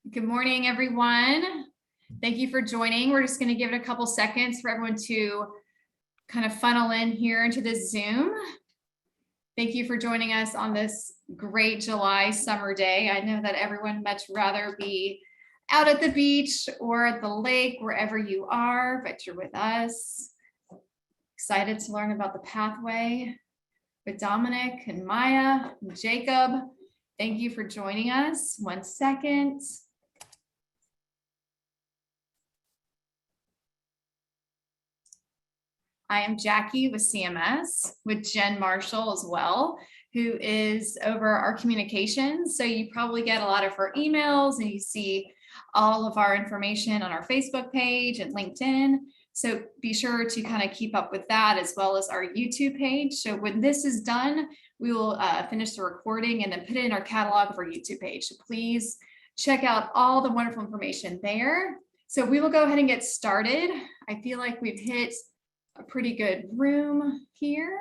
Good morning, everyone. Thank you for joining. We're just going to give it a couple seconds for everyone to kind of funnel in here into this Zoom. Thank you for joining us on this great July summer day. I know that everyone would much rather be out at the beach or at the lake, wherever you are, but you're with us. Excited to learn about the pathway with Dominic and Maya and Jacob. Thank you for joining us. 1 second. I am Jackie with CMS, with Jen Marshall as well, who is over our communications. So you probably get a lot of her emails and you see all of our information on our Facebook page and LinkedIn. So be sure to kind of keep up with that, as well as our YouTube page. So when this is done, we will finish the recording and then put it in our catalog of our YouTube page. So please check out all the wonderful information there. So we will go ahead and get started. I feel like we've hit a pretty good room here.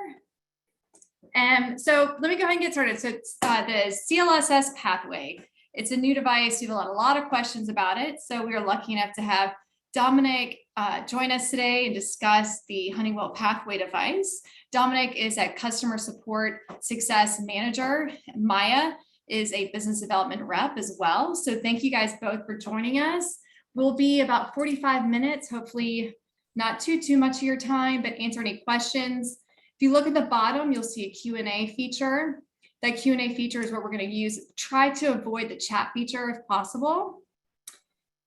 And so let me go ahead and get started. So it's the CLSS pathway. It's a new device. We've had a lot of questions about it. So we are lucky enough to have Dominic join us today and discuss the Honewyell pathway device. Dominic is a customer support success manager. Maya is a business development rep as well. So thank you guys both for joining us. We'll be about 45 minutes, hopefully not too much of your time, but answer any questions. If you look at the bottom, you'll see a Q&A feature. That Q&A feature is what we're going to use. Try to avoid the chat feature if possible.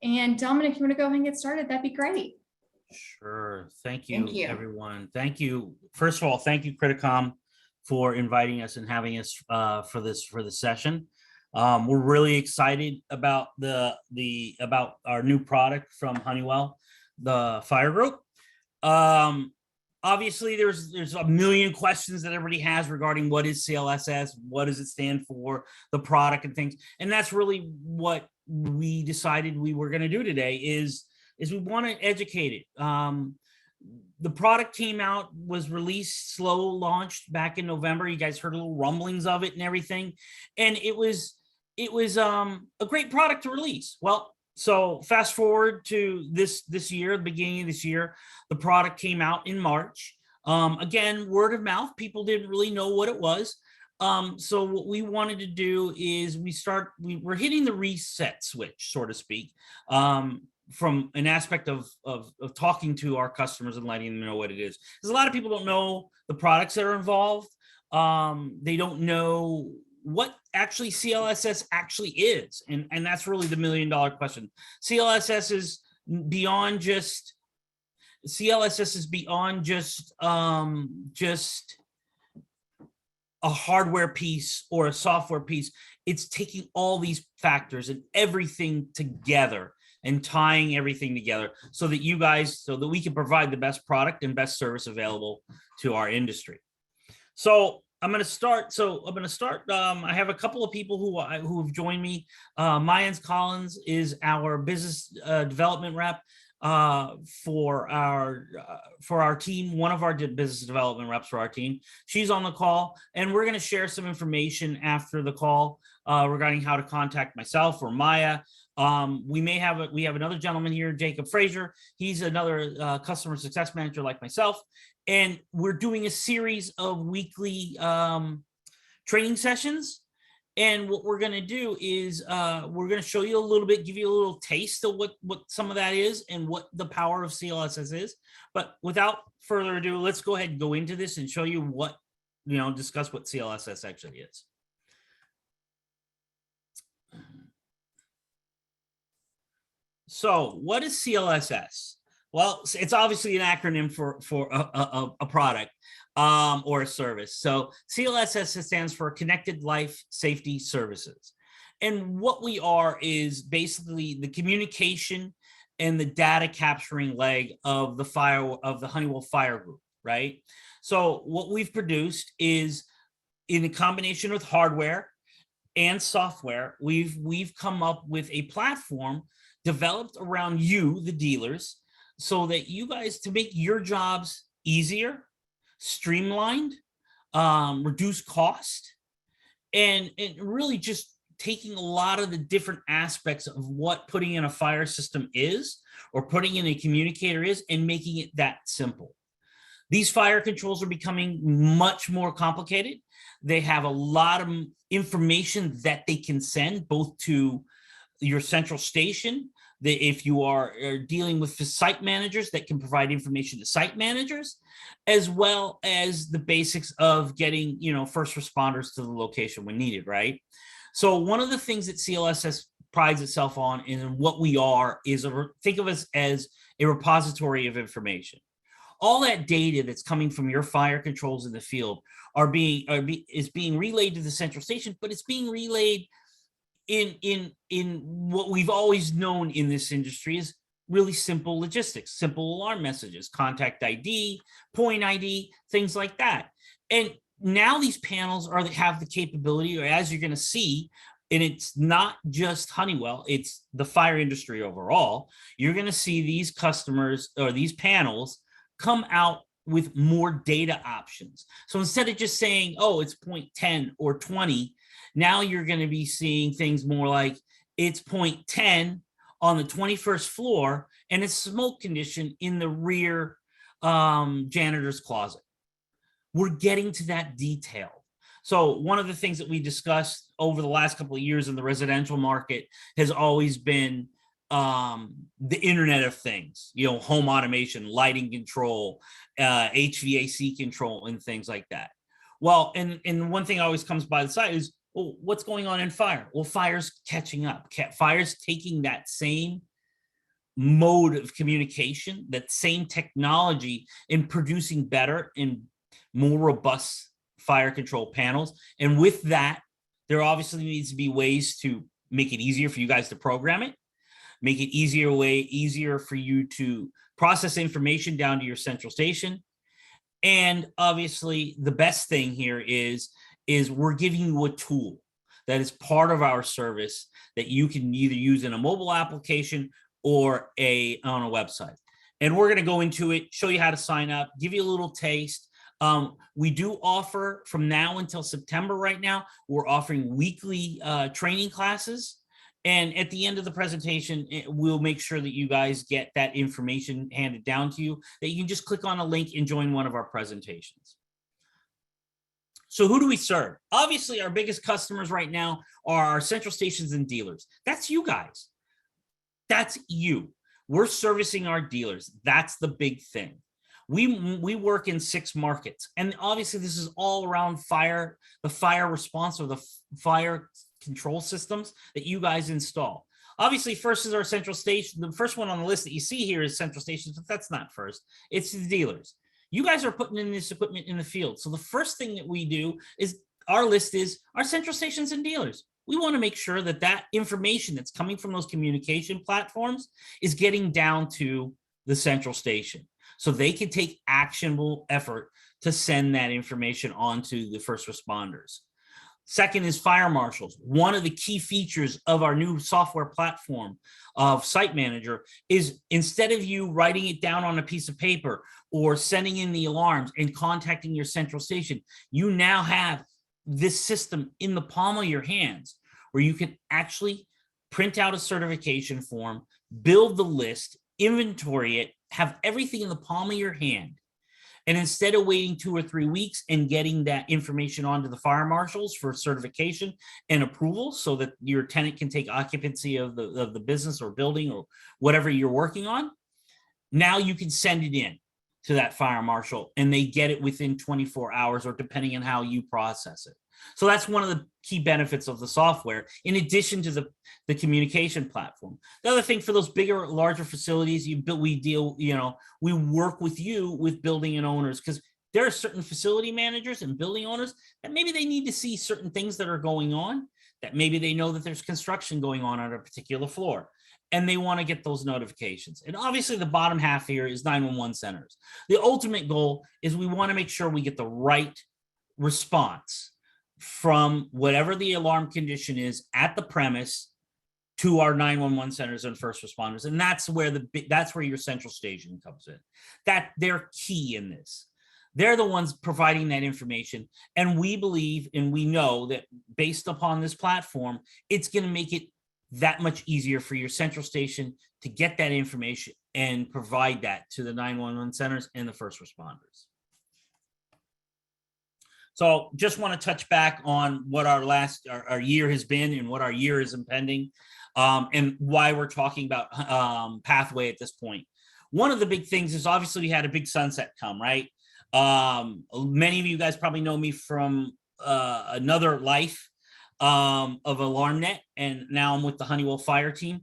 And Dominic, if you want to go ahead and get started, that'd be great. Sure. Thank you, everyone. Thank you. First of all, thank you, Criticom, for inviting us and having us for this session. We're really excited about about our new product from Honeywell, the Fire Group. Obviously, there's a million questions that everybody has regarding what is CLSS, what does it stand for, the product and things, and that's really what we decided we were going to do today. Is we want to educate it. The product came out, was released, slow launched back in November. You guys heard little rumblings of it and everything, and it was a great product to release. Well, so fast forward to this year, the beginning of this year, the product came out in March. Again, word of mouth, people didn't really know what it was. So what we wanted to do is we're hitting the reset switch, so to speak, from an aspect of talking to our customers and letting them know what it is. Because a lot of people don't know the products that are involved. They don't know what actually CLSS actually is. And that's really the $1 million question. CLSS is beyond just a hardware piece or a software piece. It's taking all these factors and everything together and tying everything together so that we can provide the best product and best service available to our industry. So I'm going to start. I have a couple of people who have joined me. Mayans Collins is our business development rep for our team, one of our business development reps for our team. She's on the call, and we're going to share some information after the call regarding how to contact myself or Maya. We have another gentleman here, Jacob Frazier. He's another customer success manager like myself. And we're doing a series of weekly training sessions. And what we're going to do is we're going to show you a little bit, give you a little taste of what some of that is and what the power of CLSS is. But without further ado, let's go ahead and go into this and show you discuss what CLSS actually is. So what is CLSS? Well, it's obviously an acronym for a product or a service. So CLSS stands for Connected Life Safety Services. And what we are is basically the communication and the data capturing leg of the Honeywell Fire Group, right? So what we've produced is, in a combination with hardware and software, we've come up with a platform developed around you, the dealers, so that you guys, to make your jobs easier, streamlined, reduce cost, and really just taking a lot of the different aspects of what putting in a fire system is, or putting in a communicator is, and making it that simple. These fire controls are becoming much more complicated. They have a lot of information that they can send both to your central station. If you are dealing with the site managers, that can provide information to site managers, as well as the basics of getting, first responders to the location when needed, right? So one of the things that CLSS prides itself on, and what we are, is think of us as a repository of information. All that data that's coming from your fire controls in the field is being relayed to the central station, but it's being relayed in what we've always known in this industry is really simple logistics, simple alarm messages, contact ID, point ID, things like that. And now these panels have the capability, or as you're going to see, and it's not just Honeywell, it's the fire industry overall. You're going to see these customers or these panels come out with more data options. So instead of just saying, oh, it's 0.10 or 20, now you're going to be seeing things more like it's 0.10 on the 21st floor and it's smoke condition in the rear janitor's closet. We're getting to that detail. So one of the things that we discussed over the last couple of years in the residential market has always been the Internet of Things, home automation, lighting control, HVAC control, and things like that. Well, and one thing always comes by the side is, well, what's going on in fire? Well, fire's catching up. Fire's taking that same mode of communication, that same technology, and producing better and more robust fire control panels. And with that, there obviously needs to be ways to make it easier for you guys to program it, make it easier for you to process information down to your central station. And obviously the best thing here is we're giving you a tool that is part of our service that you can either use in a mobile application or on a website. And we're going to go into it, show you how to sign up, give you a little taste. We do offer, from now until September right now, we're offering weekly training classes. And at the end of the presentation, we'll make sure that you guys get that information handed down to you, that you can just click on a link and join one of our presentations. So who do we serve? Obviously, our biggest customers right now are our central stations and dealers. That's you guys. That's you. We're servicing our dealers. That's the big thing. We work in 6 markets, and obviously this is all around the fire response, or the fire control systems that you guys install. Obviously, first is our central station. The first one on the list that you see here is central stations, but that's not first. It's the dealers. You guys are putting in this equipment in the field. So the first thing that we do is our list is our central stations and dealers. We want to make sure that that information that's coming from those communication platforms is getting down to the central station, so they can take actionable effort to send that information on to the first responders. Second is fire marshals. One of the key features of our new software platform of Site Manager is, instead of you writing it down on a piece of paper or sending in the alarms and contacting your central station, you now have this system in the palm of your hands where you can actually print out a certification form, build the list, inventory it, have everything in the palm of your hand. And instead of waiting 2 or 3 weeks and getting that information onto the fire marshals for certification and approval so that your tenant can take occupancy of the business or building or whatever you're working on, now you can send it in to that fire marshal and they get it within 24 hours, or depending on how you process it. So that's one of the key benefits of the software, in addition to the communication platform. The other thing, for those bigger, larger facilities, we work with you with building and owners, because there are certain facility managers and building owners that maybe they need to see certain things that are going on, that maybe they know that there's construction going on a particular floor, and they want to get those notifications. And obviously the bottom half here is 911 centers. The ultimate goal is we want to make sure we get the right response from whatever the alarm condition is at the premise to our 911 centers and first responders. And that's where your central station comes in. That they're key in this. They're the ones providing that information. And we believe and we know that based upon this platform, it's going to make it that much easier for your central station to get that information and provide that to the 911 centers and the first responders. So just want to touch back on what our year has been and what our year is impending, and why we're talking about Pathway at this point. One of the big things is obviously we had a big sunset come, right? Many of you guys probably know me from another life of AlarmNet, and now I'm with the Honeywell fire team.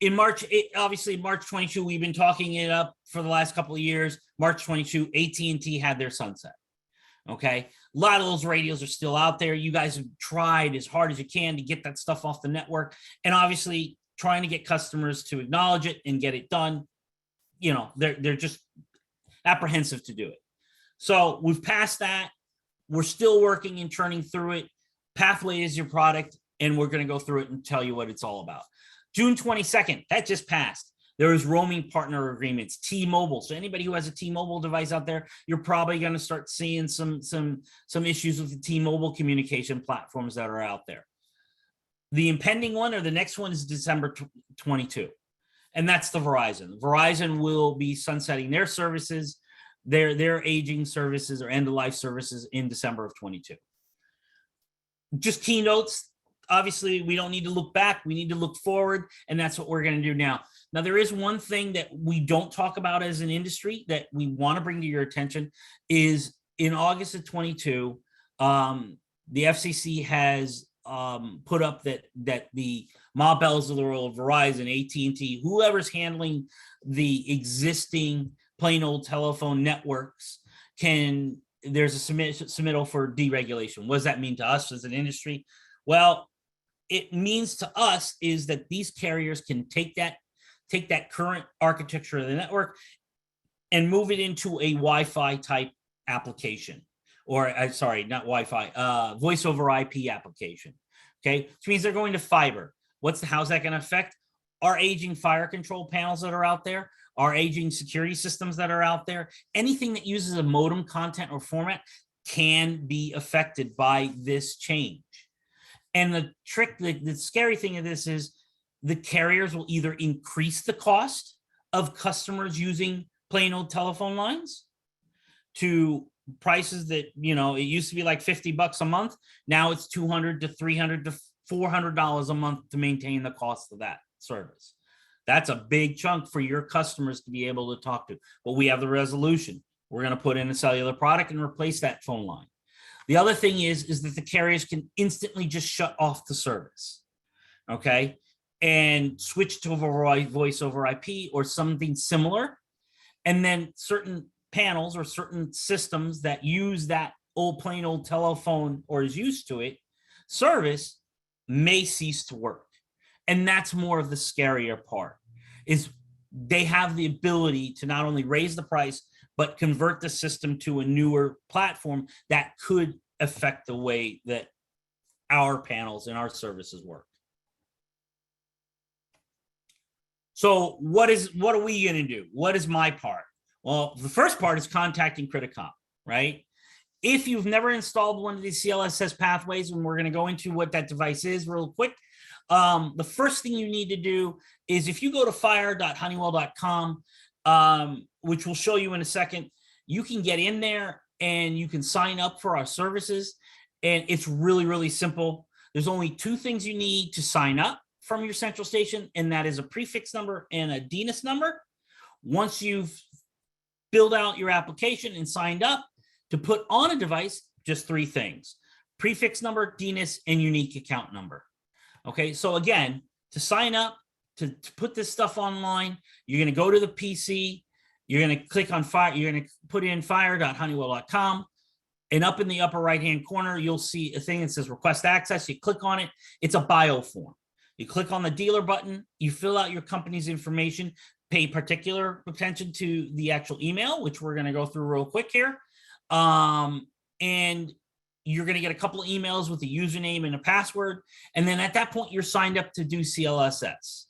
In March, obviously March 22, we've been talking it up for the last couple of years. March 22, AT&T had their sunset. Okay, a lot of those radios are still out there. You guys have tried as hard as you can to get that stuff off the network, and obviously trying to get customers to acknowledge it and get it done. You know, they're just apprehensive to do it. So we've passed that. We're still working and churning through it. Pathway is your product, and we're going to go through it and tell you what it's all about. June 22nd, that just passed. There is roaming partner agreements, T-Mobile. So anybody who has a T-Mobile device out there, you're probably going to start seeing some issues with the T-Mobile communication platforms that are out there. The impending one, or the next one, is December 22. And that's the Verizon. Verizon will be sunsetting their services, their aging services or end-of-life services in December of 22. Just keynotes. Obviously, we don't need to look back. We need to look forward, and that's what we're going to do now. Now, there is one thing that we don't talk about as an industry that we want to bring to your attention is in August of 22, the FCC has put up that the Ma Bells of the world, Verizon, AT&T, whoever's handling the existing plain old telephone networks there's a submittal for deregulation. What does that mean to us as an industry? Well, it means to us is that these carriers can take that current architecture of the network and move it into a Wi-Fi type application, or sorry, not Wi-Fi, voice over IP application. Okay, which means they're going to fiber. How's that going to affect our aging fire control panels that are out there, our aging security systems that are out there? Anything that uses a modem content or format can be affected by this change. And the scary thing of this is the carriers will either increase the cost of customers using plain old telephone lines to prices that, you know, it used to be like $50 a month. Now it's $200 to $300 to $400 a month to maintain the cost of that service. That's a big chunk for your customers to be able to talk to. But we have the resolution. We're going to put in a cellular product and replace that phone line. The other thing is that the carriers can instantly just shut off the service, okay, and switch to voice over IP or something similar. And then certain panels or certain systems that use that plain old telephone or is used to it service may cease to work. And that's more of the scarier part, is they have the ability to not only raise the price, but convert the system to a newer platform that could affect the way that our panels and our services work. So what are we going to do? What is my part? Well, the first part is contacting Criticom, right? If you've never installed one of these CLSS pathways, and we're going to go into what that device is real quick, the first thing you need to do is if you go to fire.honeywell.com, which we'll show you in a second, you can get in there and you can sign up for our services. And it's really, really simple. There's only two things you need to sign up from your central station, and that is a prefix number and a DNIS number. Once you've filled out your application and signed up to put on a device, just three things: prefix number, DNIS, and unique account number. Okay, so again, to sign up, to put this stuff online, you're going to go to the PC, you're going to click on fire, you're going to put in fire.honeywell.com, and up in the upper right-hand corner, you'll see a thing that says request access. You click on it. It's a bio form. You click on the dealer button, you fill out your company's information, pay particular attention to the actual email, which we're going to go through real quick here. And you're going to get a couple of emails with a username and a password. And then at that point, you're signed up to do CLSS.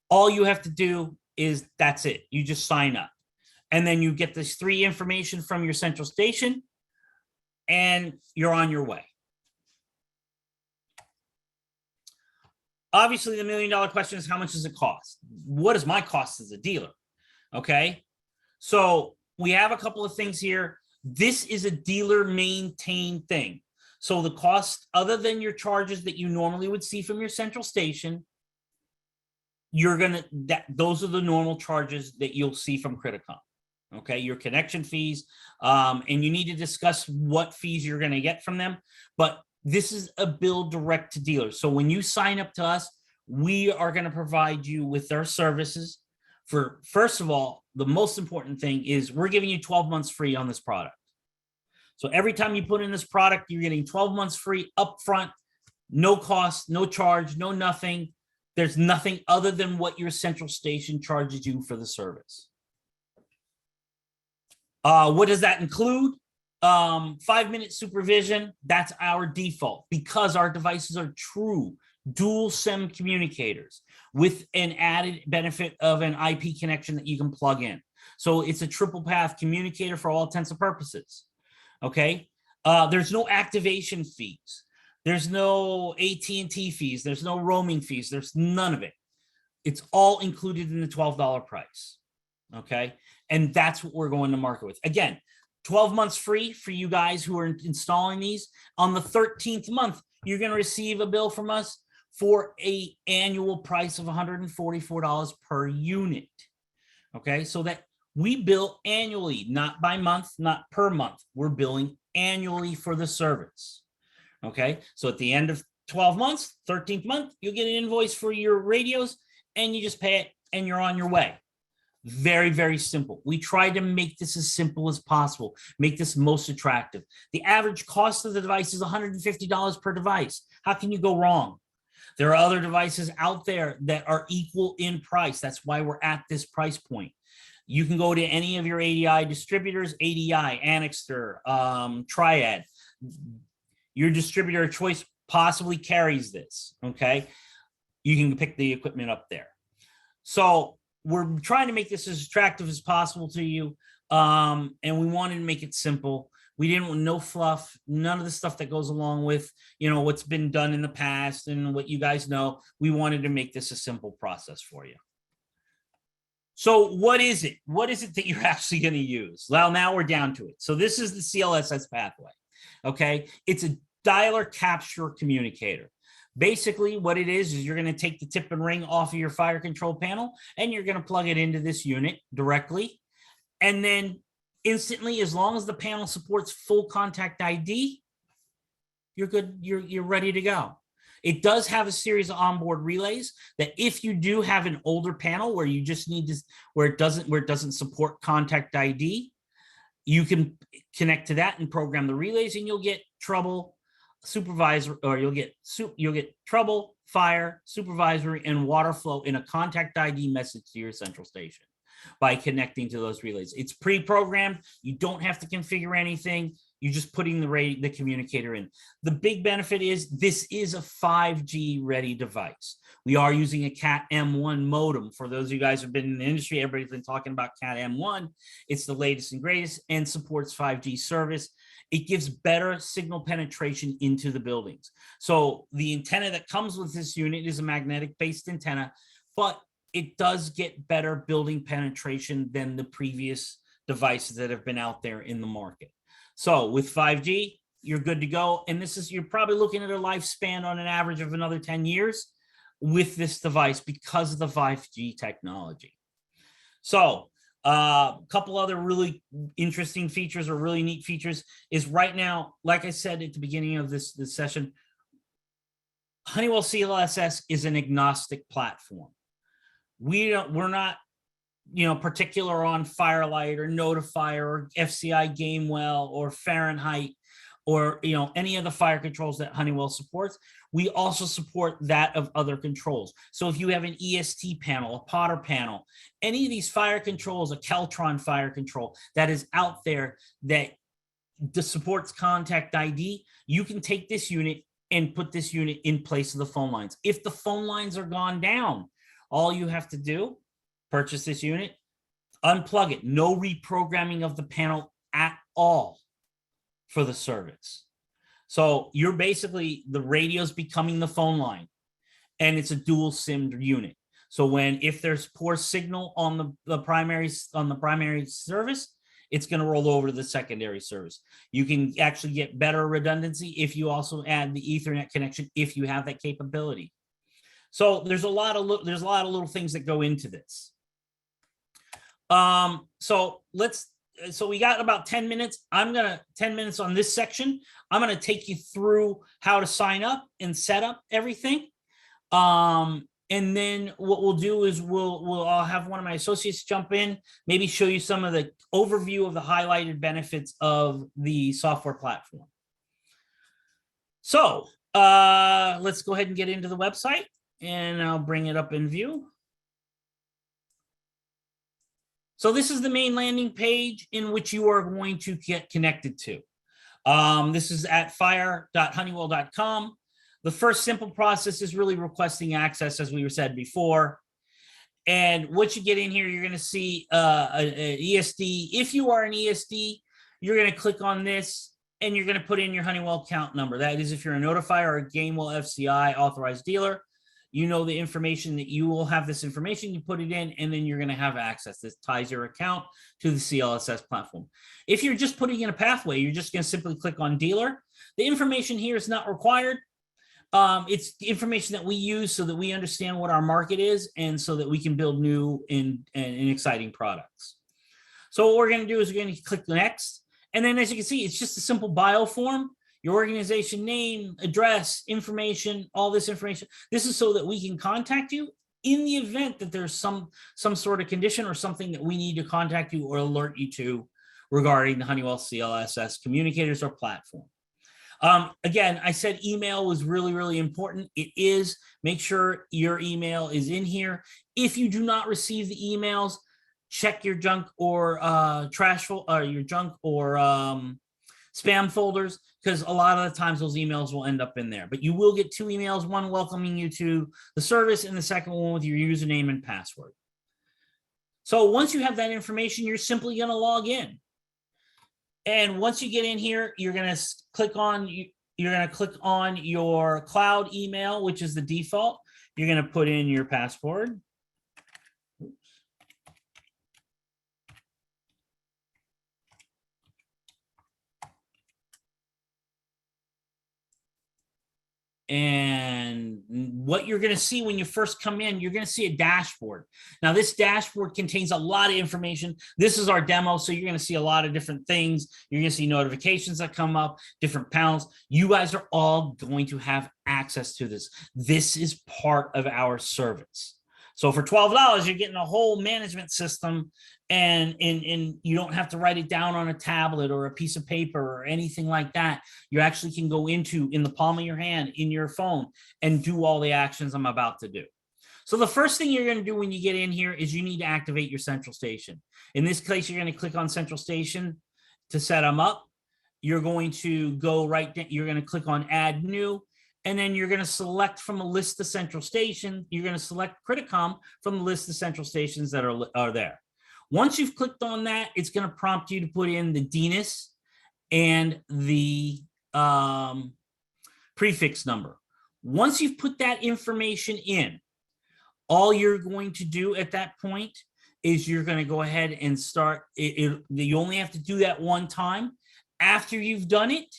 All you have to do is that's it. You just sign up. And then you get this 3 information from your central station, and you're on your way. Obviously, the $1 million question is, how much does it cost? What is my cost as a dealer? Okay. So we have a couple of things here. This is a dealer maintained thing. So the cost, other than your charges that you normally would see from your central station, those are the normal charges that you'll see from Criticom. Okay, your connection fees, and you need to discuss what fees you're going to get from them. But this is a bill direct to dealers. So when you sign up to us, we are going to provide you with our services. For, first of all, the most important thing is we're giving you 12 months free on this product. So every time you put in this product, you're getting 12 months free upfront, no cost, no charge, no nothing. There's nothing other than what your central station charges you for the service. What does that include? 5-minute supervision. That's our default because our devices are true dual SIM communicators with an added benefit of an IP connection that you can plug in. So it's a triple path communicator for all intents and purposes. Okay. There's no activation fees. There's no AT&T fees. There's no roaming fees. There's none of it. It's all included in the $12 price. Okay. And that's what we're going to market with. Again, 12 months free for you guys who are installing these. On the 13th month, you're going to receive a bill from us for an annual price of $144 per unit. Okay. So that we bill annually, not by month, not per month. We're billing annually for the service. Okay. So at the end of 12 months, 13th month, you'll get an invoice for your radios and you just pay it and you're on your way. Very, very simple. We try to make this as simple as possible, make this most attractive. The average cost of the device is $150 per device. How can you go wrong? There are other devices out there that are equal in price. That's why we're at this price point. You can go to any of your ADI distributors, ADI, Annixter, Triad. Your distributor of choice possibly carries this, okay? You can pick the equipment up there. So we're trying to make this as attractive as possible to you, and we wanted to make it simple. We didn't want no fluff, none of the stuff that goes along with, you know, what's been done in the past and what you guys know. We wanted to make this a simple process for you. So what is it? What is it that you're actually going to use? Well, now we're down to it. So this is the CLSS pathway, okay? It's a dialer capture communicator. Basically, what it is you're going to take the tip and ring off of your fire control panel and you're going to plug it into this unit directly. And then instantly, as long as the panel supports full contact ID, you're good. You're ready to go. It does have a series of onboard relays that if you do have an older panel where you just need to, where it doesn't support contact ID, you can connect to that and program the relays and you'll get trouble, supervisor, or you'll get trouble, fire, supervisory, and water flow in a contact ID message to your central station by connecting to those relays. It's pre-programmed. You don't have to configure anything. You're just putting the communicator in. The big benefit is this is a 5G ready device. We are using a Cat M1 modem. For those of you guys who've been in the industry, everybody's been talking about Cat M1. It's the latest and greatest and supports 5G service. It gives better signal penetration into the buildings. So the antenna that comes with this unit is a magnetic-based antenna, but it does get better building penetration than the previous devices that have been out there in the market. So with 5G, you're good to go. And you're probably looking at a lifespan on an average of another 10 years with this device because of the 5G technology. So a couple other really interesting features or really neat features is right now, like I said at the beginning of this session, Honeywell CLSS is an agnostic platform. We're not, particular on Firelight or Notifier or FCI Gamewell or Fahrenheit or, any of the fire controls that Honeywell supports. We also support that of other controls. So if you have an EST panel, a Potter panel, any of these fire controls, a Keltron fire control that is out there that supports contact ID, you can take this unit and put this unit in place of the phone lines. If the phone lines are gone down, all you have to do, purchase this unit, Unplug it. No reprogramming of the panel at all for the service. So you're basically, the radio's becoming the phone line, and it's a dual SIM unit. So if there's poor signal on the primary service, it's going to roll over to the secondary service. You can actually get better redundancy if you also add the Ethernet connection, if you have that capability. So there's a lot of little things that go into this. So we got about 10 minutes. 10 minutes on this section. I'm going to take you through how to sign up and set up everything. And then what we'll do is I'll have one of my associates jump in, maybe show you some of the overview of the highlighted benefits of the software platform. So let's go ahead and get into the website, and I'll bring it up in view. So this is the main landing page in which you are going to get connected to. This is at fire.honeywell.com. The first simple process is really requesting access, as we said before. And once you get in here, you're going to see an ESD. If you are an ESD, you're going to click on this, and you're going to put in your Honeywell account number. That is if you're a notifier or a Gamewell FCI authorized dealer. You know the information that you will have this information, you put it in, and then you're going to have access. This ties your account to the CLSS platform. If you're just putting in a pathway, you're just going to simply click on dealer. The information here is not required. It's the information that we use so that we understand what our market is, and so that we can build new and exciting products. So what we're going to do is we're going to click next. And then as you can see, it's just a simple bio form. Your organization name, address, information, all this information. This is so that we can contact you in the event that there's some sort of condition or something that we need to contact you or alert you to regarding the Honeywell CLSS communicators or platform. Again, I said email was really, really important. It is. Make sure your email is in here. If you do not receive the emails, check your junk or your junk or spam folders, because a lot of the times those emails will end up in there. But you will get 2 emails, one welcoming you to the service and the second one with your username and password. So once you have that information, you're simply going to log in. And once you get in here, you're going to click on your cloud email, which is the default. You're going to put in your password. And what you're going to see when you first come in, you're going to see a dashboard. Now, this dashboard contains a lot of information. This is our demo, so you're going to see a lot of different things. You're going to see notifications that come up, different panels. You guys are all going to have access to this. This is part of our service. So for $12, you're getting a whole management system, and you don't have to write it down on a tablet or a piece of paper or anything like that. You actually can go in the palm of your hand, in your phone, and do all the actions I'm about to do. So the first thing you're going to do when you get in here is you need to activate your central station. In this case, you're going to click on central station to set them up. You're going to go right down, you're going to click on add new. And then you're going to select from a list of central stations. You're going to select Criticom from the list of central stations that are there. Once you've clicked on that, it's going to prompt you to put in the DNIS and the prefix number. Once you've put that information in, all you're going to do at that point is you're going to go ahead and start. You only have to do that one time. After you've done it,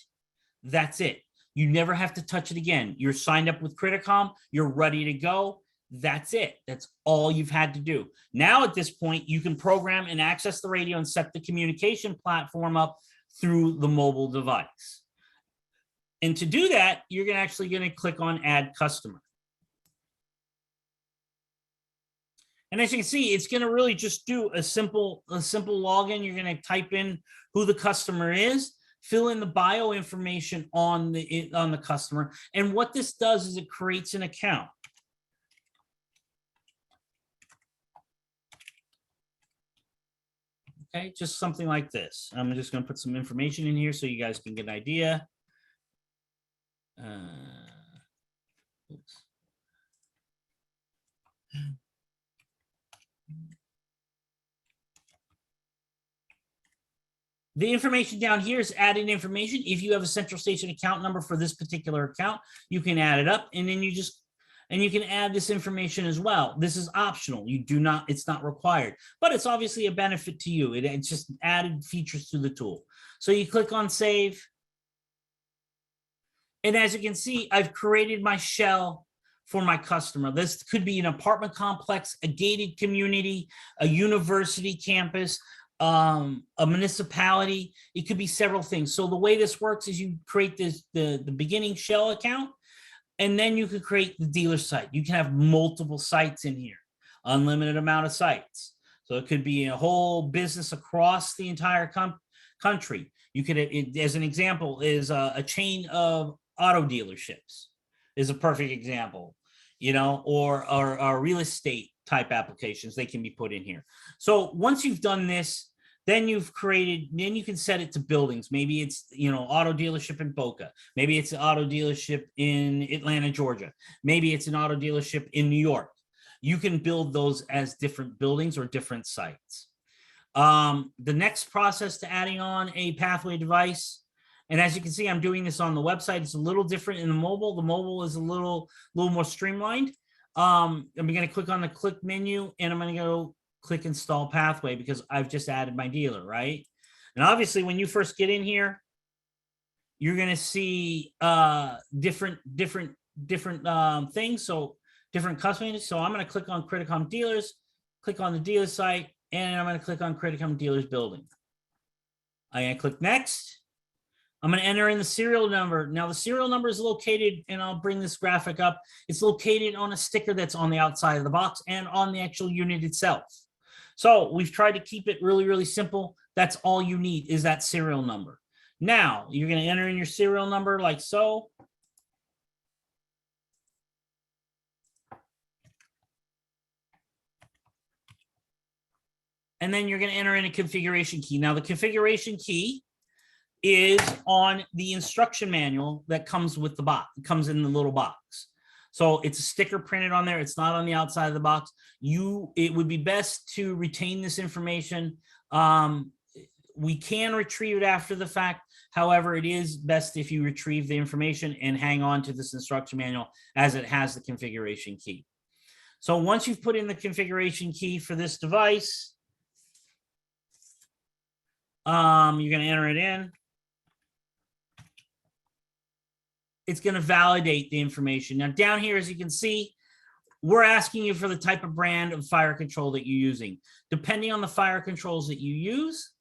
that's it. You never have to touch it again. You're signed up with Criticom. You're ready to go. That's it. That's all you've had to do. Now, at this point, you can program and access the radio and set the communication platform up through the mobile device. And to do that, you're actually going to click on Add Customer. And as you can see, it's going to really just do a simple login. You're going to type in who the customer is, fill in the bio information on the customer. And what this does is it creates an account. Okay, just something like this. I'm just going to put some information in here so you guys can get an idea. Oops. The information down here is added information. If you have a central station account number for this particular account, you can add it up, and then you can add this information as well. This is optional. You do not, it's not required, but it's obviously a benefit to you. It's just added features to the tool. So you click on save. And as you can see, I've created my shell for my customer. This could be an apartment complex, a gated community, a university campus, a municipality. It could be several things. So the way this works is you create the beginning shell account, and then you could create the dealer site. You can have multiple sites in here, unlimited amount of sites. So it could be a whole business across the entire country. You could, as an example, is a chain of auto dealerships is a perfect example, you know, or real estate type applications, they can be put in here. So once you've done this, then you can set it to buildings. Maybe it's, you know, auto dealership in Boca. Maybe it's an auto dealership in Atlanta, Georgia. Maybe it's an auto dealership in New York. You can build those as different buildings or different sites. The next process to adding on a pathway device, and as you can see, I'm doing this on the website. It's a little different in the mobile. The mobile is a little more streamlined. I'm going to click on the click menu, and I'm going to go click install pathway because I've just added my dealer, right? And obviously, when you first get in here, you're going to see different things. So different customers. So I'm going to click on Criticom dealers, click on the dealer site, and I'm going to click on Criticom dealers building. I'm going to click next. I'm going to enter in the serial number. Now the serial number is located, and I'll bring this graphic up. It's located on a sticker that's on the outside of the box and on the actual unit itself. So we've tried to keep it really, really simple. That's all you need is that serial number. Now you're going to enter in your serial number like so. And then you're going to enter in a configuration key. Now the configuration key is on the instruction manual that comes with the box. It comes in the little box. So it's a sticker printed on there. It's not on the outside of the box. It would be best to retain this information. We can retrieve it after the fact. However, it is best if you retrieve the information and hang on to this instruction manual as it has the configuration key. So once you've put in the configuration key for this device, you're going to enter it in. It's going to validate the information. Now down here, as you can see, we're asking you for the type of brand of fire control that you're using. Depending on the fire controls that you use,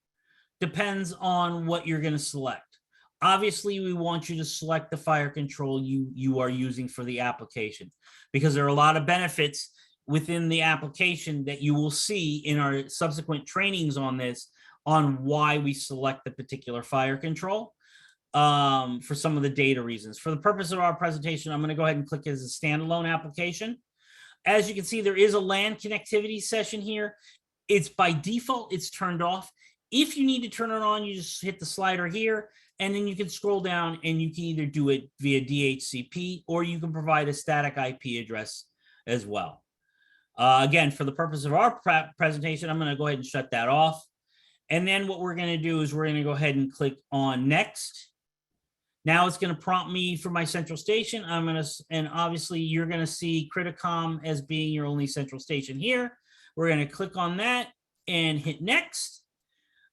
depends on what you're going to select. Obviously, we want you to select the fire control you are using for the application, because there are a lot of benefits within the application that you will see in our subsequent trainings on this, on why we select the particular fire control. For some of the data reasons. For the purpose of our presentation, I'm going to go ahead and click as a standalone application. As you can see, there is a LAN connectivity session here. It's by default, it's turned off. If you need to turn it on, you just hit the slider here, and then you can scroll down and you can either do it via DHCP or you can provide a static IP address as well. Again, for the purpose of our presentation, I'm going to go ahead and shut that off. And then what we're going to do is we're going to go ahead and click on next. Now it's going to prompt me for my central station. And obviously you're going to see Criticom as being your only central station here. We're going to click on that and hit next.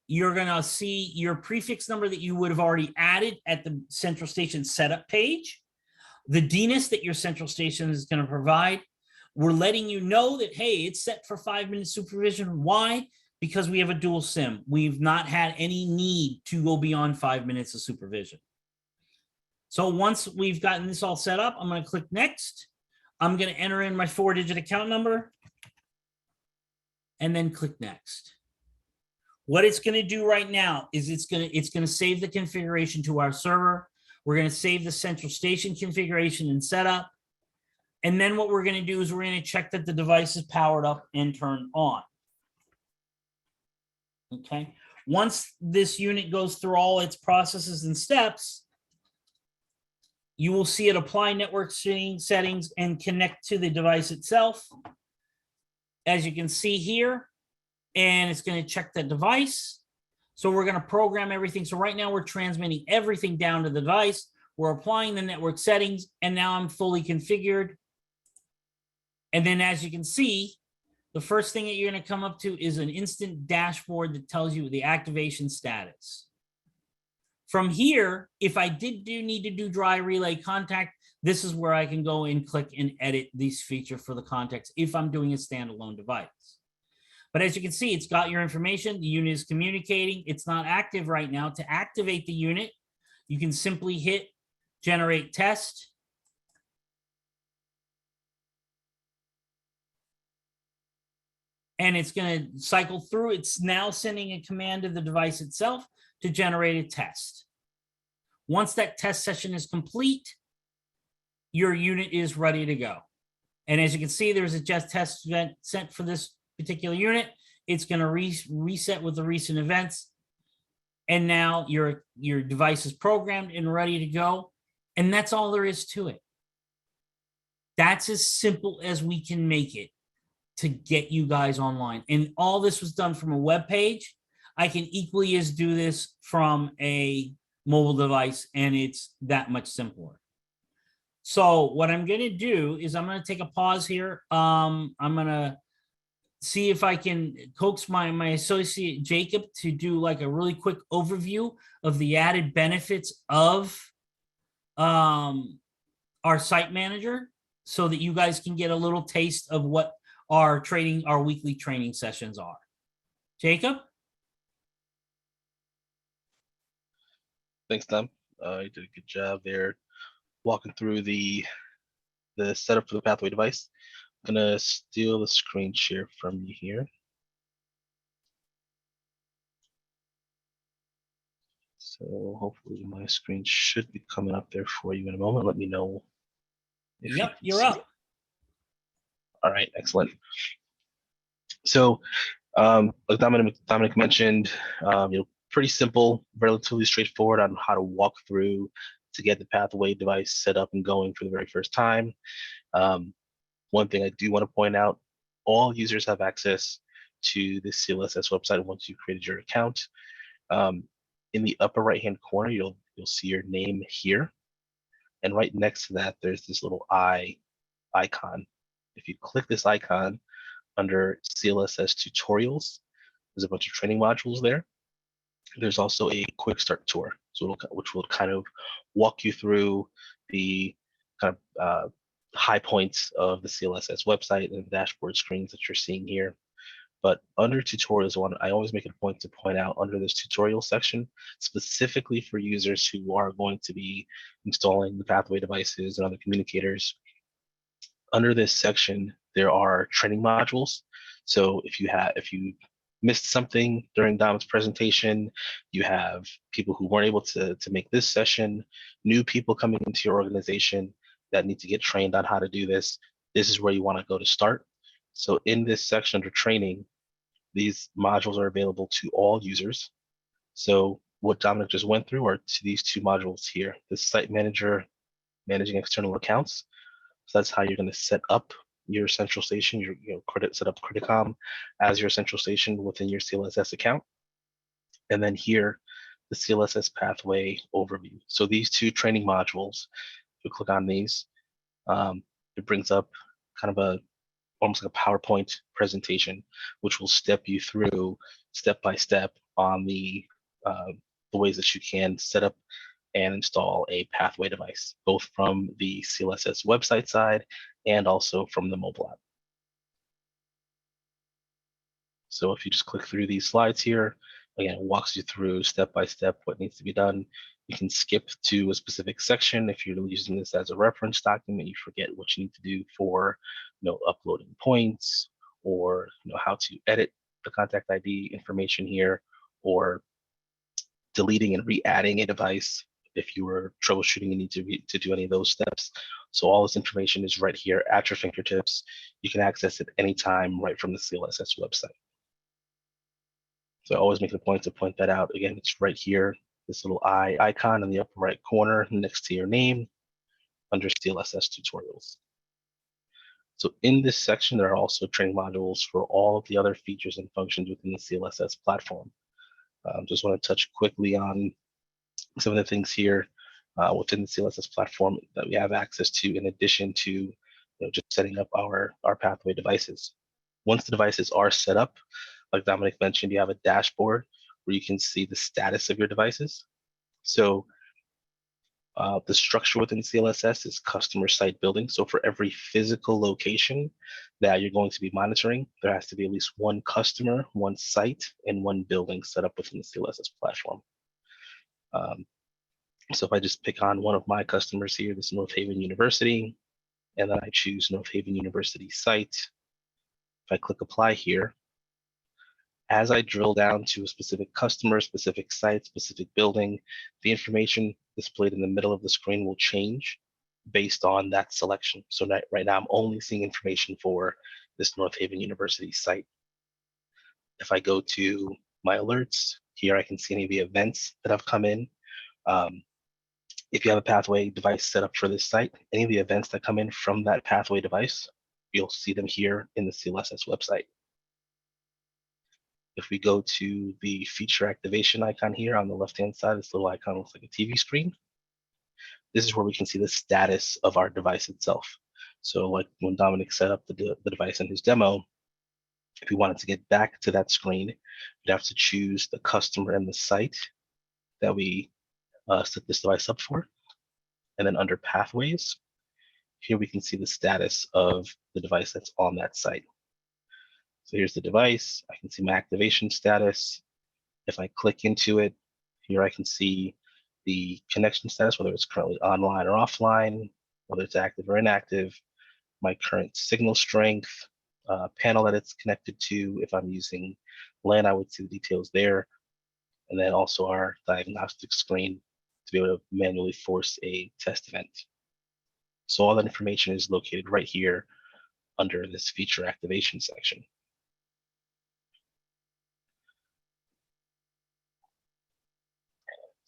You're going to see your prefix number that you would have already added at the central station setup page. The DNIS that your central station is going to provide. We're letting you know that, hey, it's set for 5-minute supervision. Why? Because we have a dual SIM. We've not had any need to go beyond 5 minutes of supervision. So once we've gotten this all set up, I'm going to click next. I'm going to enter in my 4-digit account number and then click next. What it's going to do right now is it's going to save the configuration to our server. We're going to save the central station configuration and setup. And then what we're going to do is we're going to check that the device is powered up and turned on. Okay. Once this unit goes through all its processes and steps, you will see it apply network settings and connect to the device itself, as you can see here. And it's going to check the device. So we're going to program everything. So right now we're transmitting everything down to the device. We're applying the network settings, and now I'm fully configured. And then as you can see, the first thing that you're going to come up to is an instant dashboard that tells you the activation status. From here, if I do need to do dry relay contact, this is where I can go and click and edit these features for the contacts if I'm doing a standalone device. But as you can see, it's got your information. The unit is communicating. It's not active right now. To activate the unit, you can simply hit generate test. And it's going to cycle through. It's now sending a command to the device itself to generate a test. Once that test session is complete, your unit is ready to go. And as you can see, there's a just test event sent for this particular unit. It's going to reset with the recent events. And now your device is programmed and ready to go. And that's all there is to it. That's as simple as we can make it to get you guys online. And all this was done from a web page. I can equally as do this from a mobile device, and it's that much simpler. So what I'm going to do is I'm going to take a pause here. I'm going to see if I can coax my associate Jacob to do like a really quick overview of the added benefits of our site manager, so that you guys can get a little taste of what our weekly training sessions are. Jacob? Thanks, Tom. You did a good job there walking through the setup for the Pathway device. I'm gonna steal the screen share from you here. So hopefully my screen should be coming up there for you in a moment. Let me know if Yep, you you're see up. it. All right, excellent. So like Dominic mentioned, pretty simple, relatively straightforward on how to walk through to get the Pathway device set up and going for the very first time. One thing I do want to point out, all users have access to the CLSS website once you've created your account. In the upper right-hand corner, you'll see your name here. And right next to that, there's this little eye icon. If you click this icon under CLSS tutorials, there's a bunch of training modules there. There's also a quick start tour, which will kind of walk you through the kind of high points of the CLSS website and the dashboard screens that you're seeing here. But under tutorials, I always make it a point to point out under this tutorial section, specifically for users who are going to be installing the Pathway devices and other communicators. Under this section, there are training modules. So if you missed something during Dom's presentation, you have people who weren't able to make this session, new people coming into your organization that need to get trained on how to do this, this is where you want to go to start. So in this section under training, these modules are available to all users. So what Dominic just went through are to these two modules here, the site manager managing external accounts. So that's how you're going to set up your central station, set up Criticom as your central station within your CLSS account. And then here, the CLSS pathway overview. So these two training modules, if you click on these, it brings up kind of almost like a PowerPoint presentation, which will step you through step by step on the ways that you can set up and install a Pathway device, both from the CLSS website side and also from the mobile app. So if you just click through these slides here, again, it walks you through step by step what needs to be done. You can skip to a specific section if you're using this as a reference document. You forget what you need to do for, uploading points, or how to edit the contact ID information here, or deleting and re-adding a device if you were troubleshooting and need to do any of those steps. So all this information is right here at your fingertips. You can access it anytime right from the CLSS website. So I always make a point to point that out. Again, it's right here, this little eye icon in the upper right corner next to your name under CLSS tutorials. So in this section, there are also training modules for all of the other features and functions within the CLSS platform. Just want to touch quickly on some of the things here within the CLSS platform that we have access to, in addition to just setting up our pathway devices. Once the devices are set up, like Dominic mentioned, you have a dashboard where you can see the status of your devices. So the structure within CLSS is customer site building. So for every physical location that you're going to be monitoring, there has to be at least one customer, one site, and one building set up within the CLSS platform. So if I just pick on one of my customers here, this is North Haven University, and then I choose North Haven University site. If I click apply here, as I drill down to a specific customer, specific site, specific building, the information displayed in the middle of the screen will change based on that selection. So right now I'm only seeing information for this North Haven University site. If I go to my alerts, here I can see any of the events that have come in. If you have a pathway device set up for this site, any of the events that come in from that pathway device, you'll see them here in the CLSS website. If we go to the feature activation icon here on the left-hand side, this little icon looks like a TV screen. This is where we can see the status of our device itself. So like when Dominic set up the device in his demo, if we wanted to get back to that screen, we'd have to choose the customer and the site that we set this device up for. And then under pathways, here we can see the status of the device that's on that site. So here's the device. I can see my activation status. If I click into it, here I can see the connection status, whether it's currently online or offline, whether it's active or inactive, my current signal strength, panel that it's connected to. If I'm using LAN, I would see the details there. And then also our diagnostic screen to be able to manually force a test event. So all that information is located right here under this feature activation section.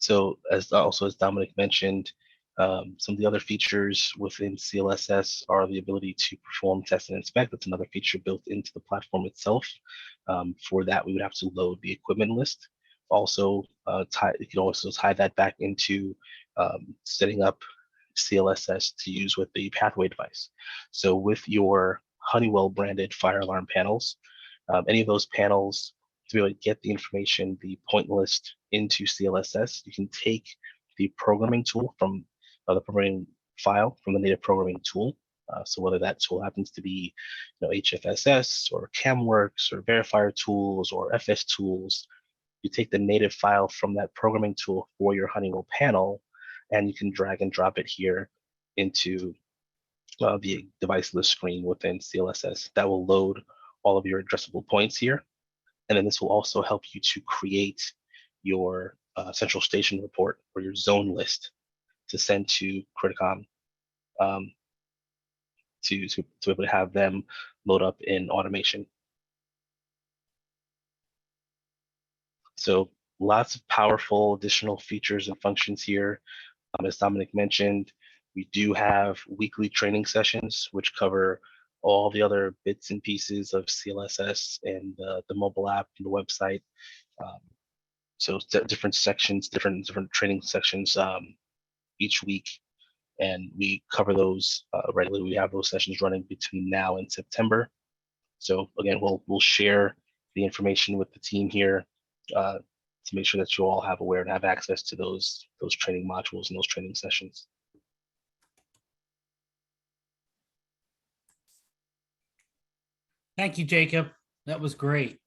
So as Dominic mentioned, some of the other features within CLSS are the ability to perform test and inspect. That's another feature built into the platform itself. For that, we would have to load the equipment list. Also, you can also tie that back into setting up CLSS to use with the pathway device. So with your Honeywell branded fire alarm panels, any of those panels, to be able to get the information, the point list into CLSS, you can take the programming tool from the programming file from the native programming tool. So whether that tool happens to be HFSS or CamWorks or Verifier tools or FS tools, you take the native file from that programming tool for your Honeywell panel, and you can drag and drop it here into the device of the screen within CLSS. That will load all of your addressable points here. And then this will also help you to create your central station report or your zone list to send to Criticom to be able to have them load up in automation. So lots of powerful additional features and functions here. As Dominic mentioned, we do have weekly training sessions which cover all the other bits and pieces of CLSS and the mobile app and the website. So different sections, different training sections each week, and we cover those regularly. We have those sessions running between now and September. So again, we'll share the information with the team here to make sure that you all have aware and have access to those training modules and those training sessions. Thank you, Jacob. That was great.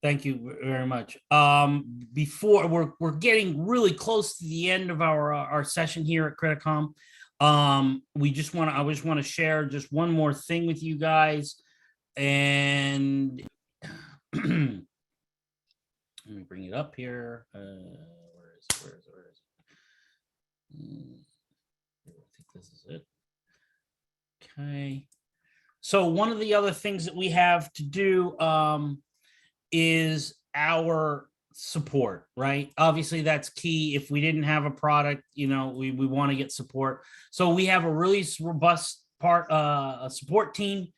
Thank you very much. Before we're getting really close to the end of our session here at Criticom. I just want to share just one more thing with you guys. And let me bring it up here. Where is it? I think this is it. Okay. So one of the other things that we have to do is our support, right? Obviously, that's key. If we didn't have a product, we want to get support. So we have a really robust a support team.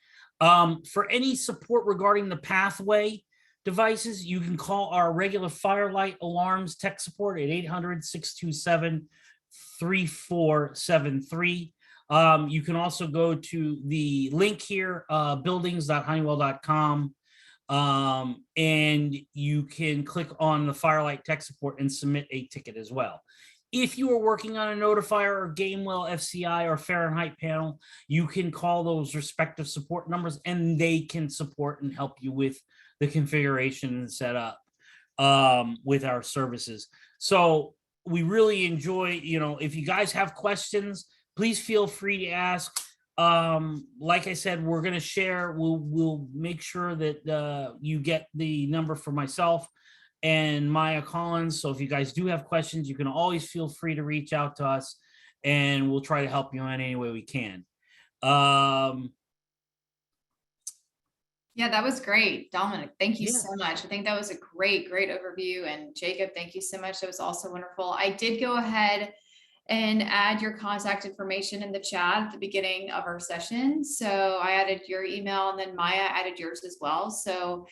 For any support regarding the pathway, devices, you can call our regular Firelight Alarms tech support at 800-627-3473. You can also go to the link here, buildings.honeywell.com, and you can click on the Firelight tech support and submit a ticket as well. If you are working on a notifier or Gamewell FCI or Fahrenheit panel, you can call those respective support numbers and they can support and help you with the configuration and setup with our services. So we really enjoy, if you guys have questions, please feel free to ask. Like I said, we're going to share, we'll make sure that you get the number for myself and Maya Collins. So if you guys do have questions, you can always feel free to reach out to us and we'll try to help you in any way we can. Yeah, that was great, Dominic. Thank you Yeah. so much. I think that was a great overview. And Jacob, thank you so much. That was also wonderful. I did go ahead and add your contact information in the chat at the beginning of our session. So I added your email and then Maya added yours as well. So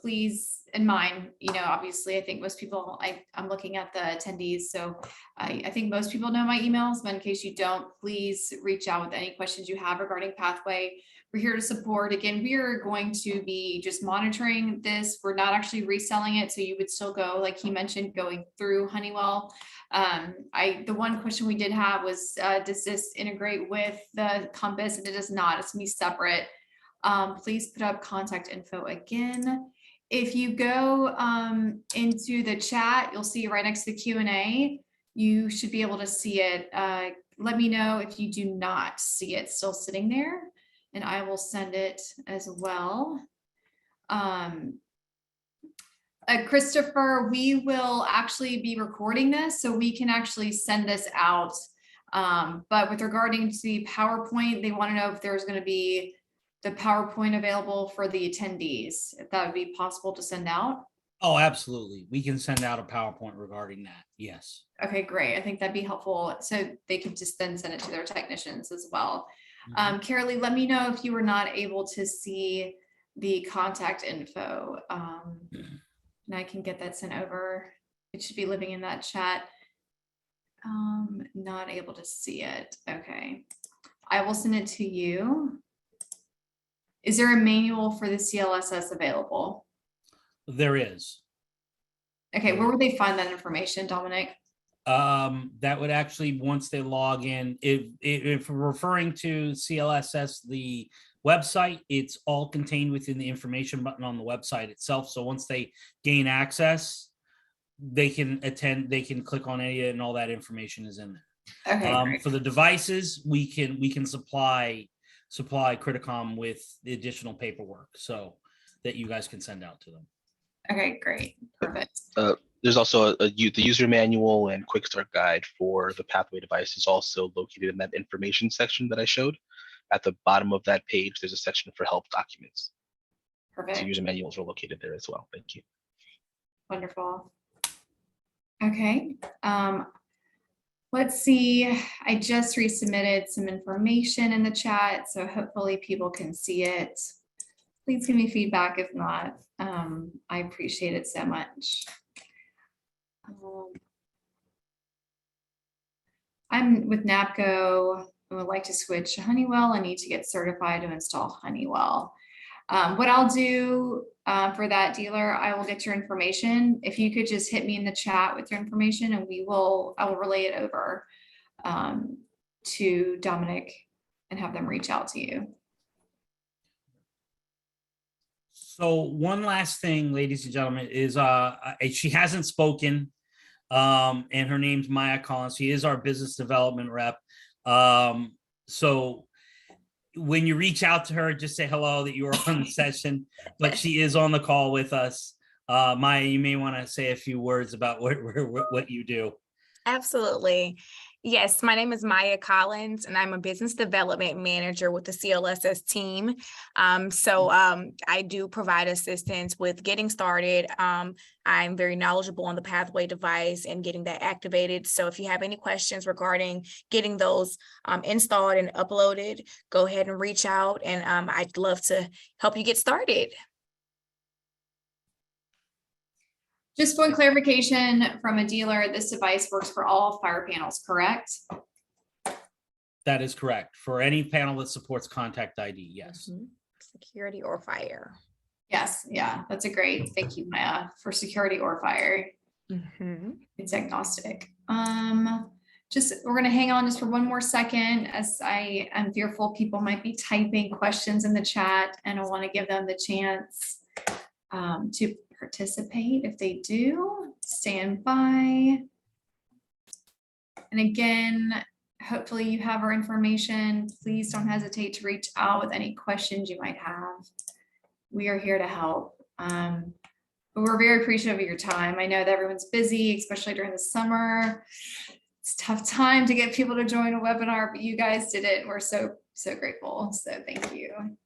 please, and mine, obviously I think most people, I'm looking at the attendees. So I think most people know my emails, but in case you don't, please reach out with any questions you have regarding Pathway. We're here to support. Again, we are going to be just monitoring this. We're not actually reselling it. So you would still go, like he mentioned, going through Honeywell. The one question we did have was, does this integrate with the Compass? And it does not. It's gonna be separate. Please put up contact info again. If you go into the chat, you'll see right next to the Q&A. You should be able to see it. Let me know if you do not see it still sitting there, and I will send it as well. Christopher, we will actually be recording this, so we can actually send this out. But with regarding to the PowerPoint, they want to know if there's going to be the PowerPoint available for the attendees, if that would be possible to send out. Oh, absolutely. We can send out a PowerPoint regarding that. Yes. Okay, great. I think that'd be helpful. So they can just then send it to their technicians as well. Carolee, let me know if you were not able to see the contact info. And I can get that sent over. It should be living in that chat. Not able to see it. Okay. I will send it to you. Is there a manual for the CLSS available? There is. Okay, where would they find that information, Dominic? That would actually, once they log in, if we're referring to CLSS, the website, it's all contained within the information button on the website itself. So once they gain access, they can attend, they can click on any, and all that information is in there. Okay. For the devices, we can supply Criticom with the additional paperwork so that you guys can send out to them. Okay, great. Perfect. There's also the user manual and quick start guide for the Pathway device is also located in that information section that I showed. At the bottom of that page, there's a section for help documents. Perfect. So user manuals are located there as well. Thank you. Wonderful. Okay. Let's see. I just resubmitted some information in the chat, so hopefully people can see it. Please give me feedback if not. I appreciate it so much. I'm with NAPCO. I would like to switch to Honeywell. I need to get certified to install Honeywell. What I'll do for that dealer, I will get your information. If you could just hit me in the chat with your information, and I will relay it over to Dominic and have them reach out to you. So one last thing, ladies and gentlemen, is she hasn't spoken, and her name's Maya Collins. She is our business development rep. So when you reach out to her, just say hello, that you were on the session, but she is on the call with us. Maya, you may want to say a few words about what you do. Absolutely. Yes, my name is Maya Collins, and I'm a business development manager with the CLSS team. I do provide assistance with getting started. I'm very knowledgeable on the Pathway device and getting that activated. So if you have any questions regarding getting those installed and uploaded, go ahead and reach out, and I'd love to help you get started. Just one clarification from a dealer, this device works for all fire panels, correct? That is correct. For any panel that supports contact ID, yes. Mhm. Security or fire. Yes, yeah, that's a great, thank you, Maya, for security or fire. Mhm. It's agnostic. We're gonna hang on just for one more second, as I am fearful people might be typing questions in the chat, and I want to give them the chance to participate. If they do, stand by. And again, hopefully you have our information. Please don't hesitate to reach out with any questions you might have. We are here to help. But we're very appreciative of your time. I know that everyone's busy, especially during the summer. It's a tough time to get people to join a webinar, but you guys did it. And we're so grateful. So thank you.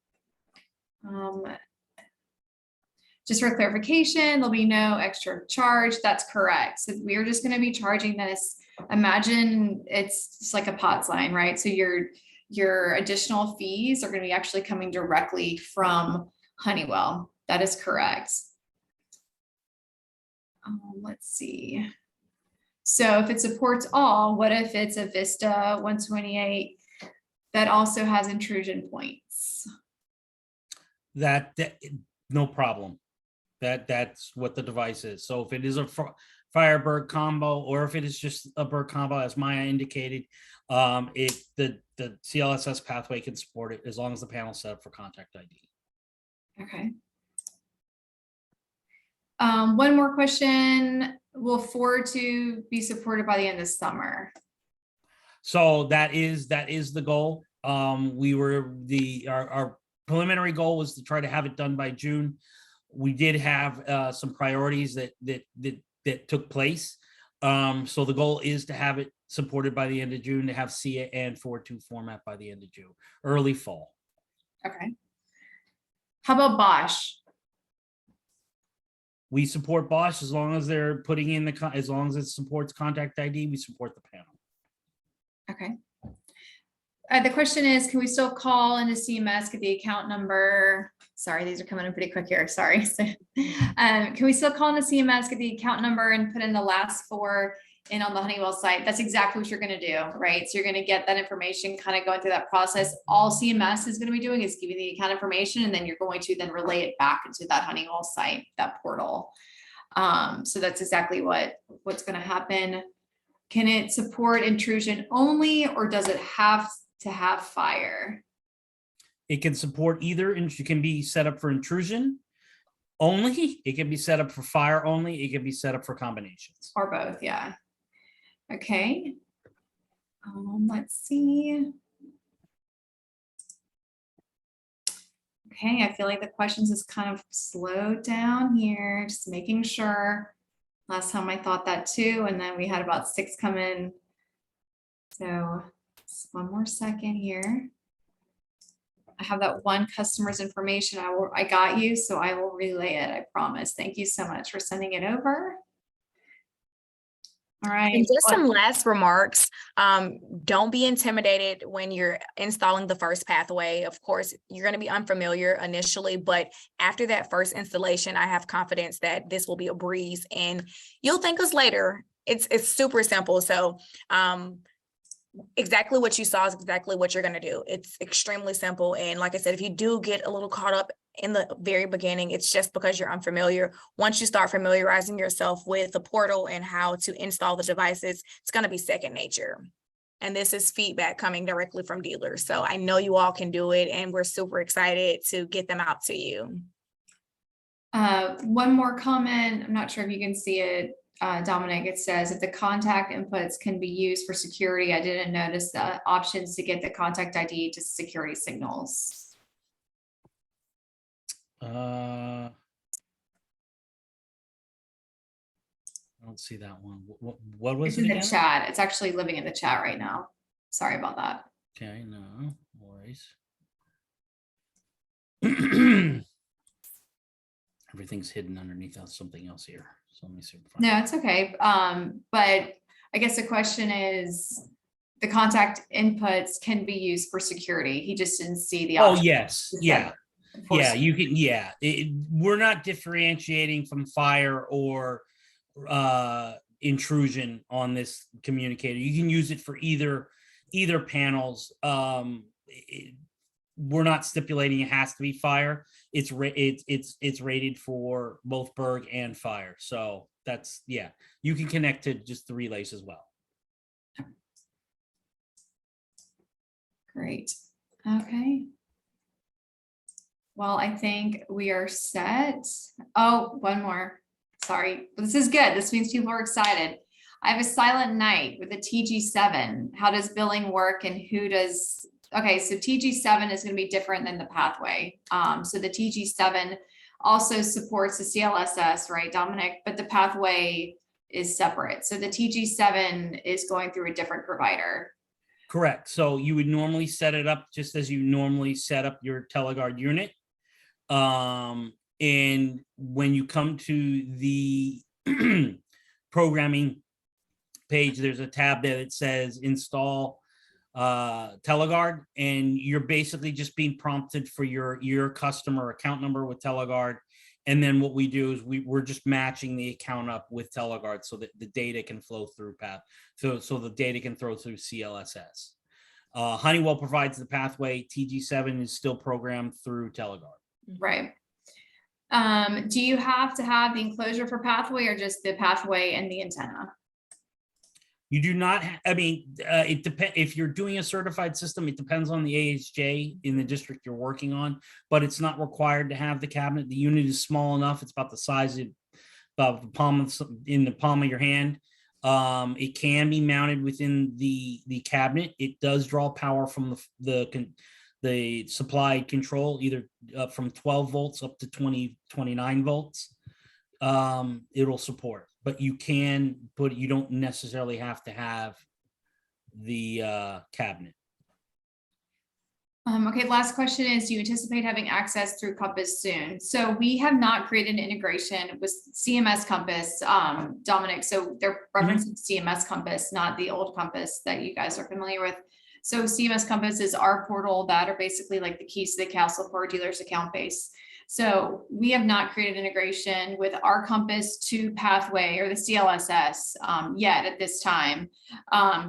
Just for clarification, there'll be no extra charge. That's correct. So we're just going to be charging this. Imagine it's just like a POTS line, right? So your additional fees are going to be actually coming directly from Honeywell. That is correct. Let's see. So if it supports all, what if it's a Vista 128 that also has intrusion points? That no problem. That's what the device is. So if it is a Firebird combo, or if it is just a bird combo, as Maya indicated, the CLSS pathway can support it as long as the panel is set up for contact ID. Okay. One more question. Will 4.2 be supported by the end of summer? So that is the goal. Our preliminary goal was to try to have it done by June. We did have some priorities that took place. So the goal is to have it supported by the end of June, to have CA and 4.2 format by the end of June, early fall. Okay. How about Bosch? We support Bosch as long as they're putting in as long as it supports contact ID, we support the panel. Okay. The question is, can we still call into CMS, get the account number? Sorry, these are coming in pretty quick here. Sorry. Can we still call into CMS, get the account number, and put in the last four in on the Honeywell site? That's exactly what you're going to do, right? So you're going to get that information, kind of going through that process. All CMS is going to be doing is giving the account information, and then you're going to then relay it back into that Honeywell site, that portal. So that's exactly what's going to happen. Can it support intrusion only, or does it have to have fire? It can support either, and it can be set up for intrusion only. It can be set up for fire only. It can be set up for combinations. Or both, yeah. Okay. Let's see. Okay, I feel like the questions is kind of slowed down here, just making sure. Last time I thought that too, and then we had about 6 come in. So just one more second here. I have that one customer's information. I got you, so I will relay it, I promise. Thank you so much for sending it over. All right. And just some last remarks. Don't be intimidated when you're installing the first pathway. Of course, you're going to be unfamiliar initially, but after that first installation, I have confidence that this will be a breeze and you'll thank us later. It's super simple. So exactly what you saw is exactly what you're going to do. It's extremely simple. And like I said, if you do get a little caught up in the very beginning, it's just because you're unfamiliar. Once you start familiarizing yourself with the portal and how to install the devices, it's going to be second nature. And this is feedback coming directly from dealers. So I know you all can do it, and we're super excited to get them out to you. One more comment. I'm not sure if you can see it. Dominic, it says if the contact inputs can be used for security, I didn't notice the options to get the contact ID to security signals. I don't see that one. What was It's it in again? the chat. It's actually living in the chat right now. Sorry about that. Okay, no worries. Everything's hidden underneath something else here. So let me see. No, it's okay. But I guess the question is, the contact inputs can be used for security. He just didn't see the Oh, option. yes. Yeah. Yeah, you can. Yeah. We're not differentiating from fire or intrusion on this communicator. You can use it for either panels. We're not stipulating it has to be fire. It's rated for both Berg and fire. So that's, yeah, you can connect to just the relays as well. Great. Okay. Well, I think we are set. Oh, one more. Sorry, this is good. This means people are excited. I have a silent night with a TG7. How does billing work and who does? Okay, so TG7 is going to be different than the pathway. So the TG7 also supports the CLSS, right, Dominic? But the pathway is separate. So the TG7 is going through a different provider. Correct. So you would normally set it up just as you normally set up your TeleGuard unit. And when you come to the programming page, there's a tab there that says install TeleGuard, and you're basically just being prompted for your customer account number with TeleGuard. And then what we do is we're just matching the account up with TeleGuard so that the data can flow through path. So the data can throw through CLSS. Honeywell provides the pathway. TG7 is still programmed through TeleGuard. Right. Do you have to have the enclosure for pathway or just the pathway and the antenna? You do not, I mean, it depends. If you're doing a certified system, it depends on the AHJ in the district you're working on, but it's not required to have the cabinet. The unit is small enough. It's about the size of about in the palm of your hand. It can be mounted within the cabinet. It does draw power from the supply control, either from 12 volts up to 29 volts. It'll support, but you can put, you don't necessarily have to have the cabinet. Okay, last question is, do you anticipate having access through Compass soon? So we have not created an integration with CMS Compass, Dominic. So they're referencing CMS Compass, not the old Compass that you guys are familiar with. So CMS Compass is our portal that are basically like the keys to the castle for our dealer's account base. So we have not created integration with our Compass to Pathway or the CLSS yet at this time.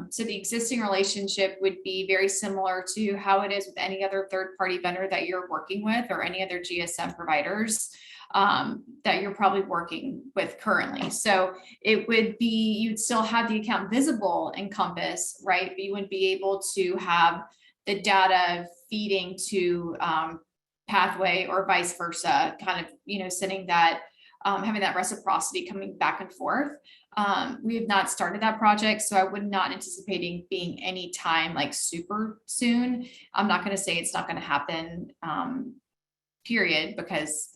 So the existing relationship would be very similar to how it is with any other third-party vendor that you're working with or any other GSM providers that you're probably working with currently. So it would be, you'd still have the account visible in Compass, right? But you wouldn't be able to have the data feeding to Pathway or vice versa, kind of, you know, sending that, having that reciprocity coming back and forth. We have not started that project, so I would not anticipating being any time like super soon. I'm not going to say it's not going to happen, period, because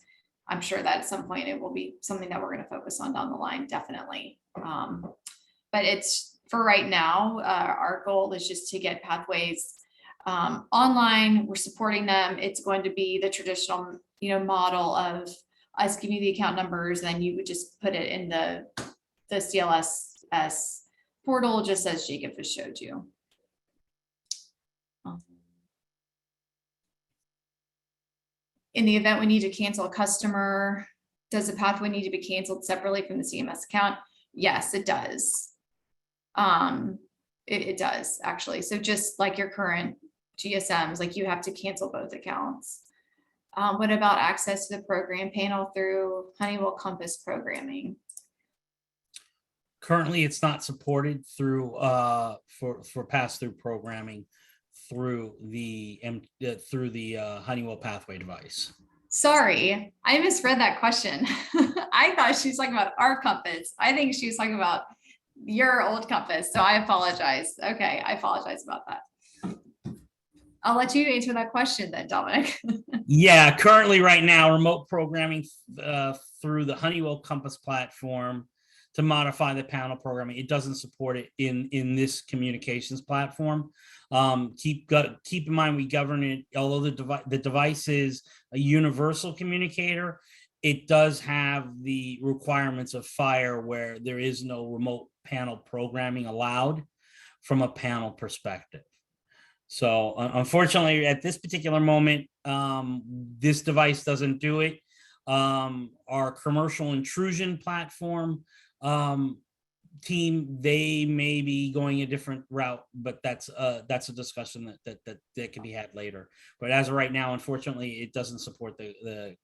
I'm sure that at some point it will be something that we're going to focus on down the line, definitely. But it's for right now, our goal is just to get Pathways online. We're supporting them. It's going to be the traditional, you know, model of us giving you the account numbers, and then you would just put it in the CLSS portal, just as Jacob has showed you. In the event we need to cancel a customer, does the Pathway need to be canceled separately from the CMS account? Yes, it does. It does actually. So just like your current GSMs, like you have to cancel both accounts. What about access to the program panel through Honeywell Compass programming? Currently, it's not supported through for pass-through programming through the Honeywell Pathway device. Sorry, I misread that question. I thought she was talking about our Compass. I think she was talking about your old Compass. So I apologize. Okay, I apologize about that. I'll let you answer that question then, Dominic. Yeah, currently right now, remote programming through the Honeywell Compass platform to modify the panel programming, it doesn't support it in this communications platform. Keep in mind, we govern it, although the device is a universal communicator, it does have the requirements of Fire where there is no remote panel programming allowed from a panel perspective. So unfortunately, at this particular moment, this device doesn't do it. Our commercial intrusion platform team, they may be going a different route, but that's a discussion that can be had later. But as of right now, unfortunately, it doesn't support the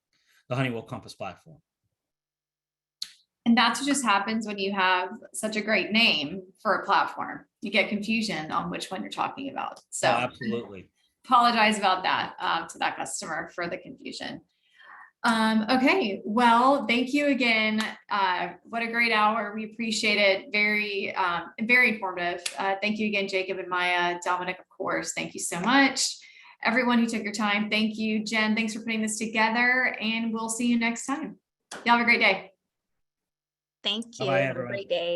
Honeywell Compass platform. And that's what just happens when you have such a great name for a platform. You get confusion on which one you're talking about. So Oh, absolutely. apologize about that to that customer for the confusion. Okay, well, thank you again. What a great hour. We appreciate it. Very, very informative. Thank you again, Jacob and Maya. Dominic, of course, thank you so much. Everyone who took your time, thank you. Jen, thanks for putting this together, and we'll see you next time. Y'all have a great day. Thank you. Bye-bye, Have a everyone. great day.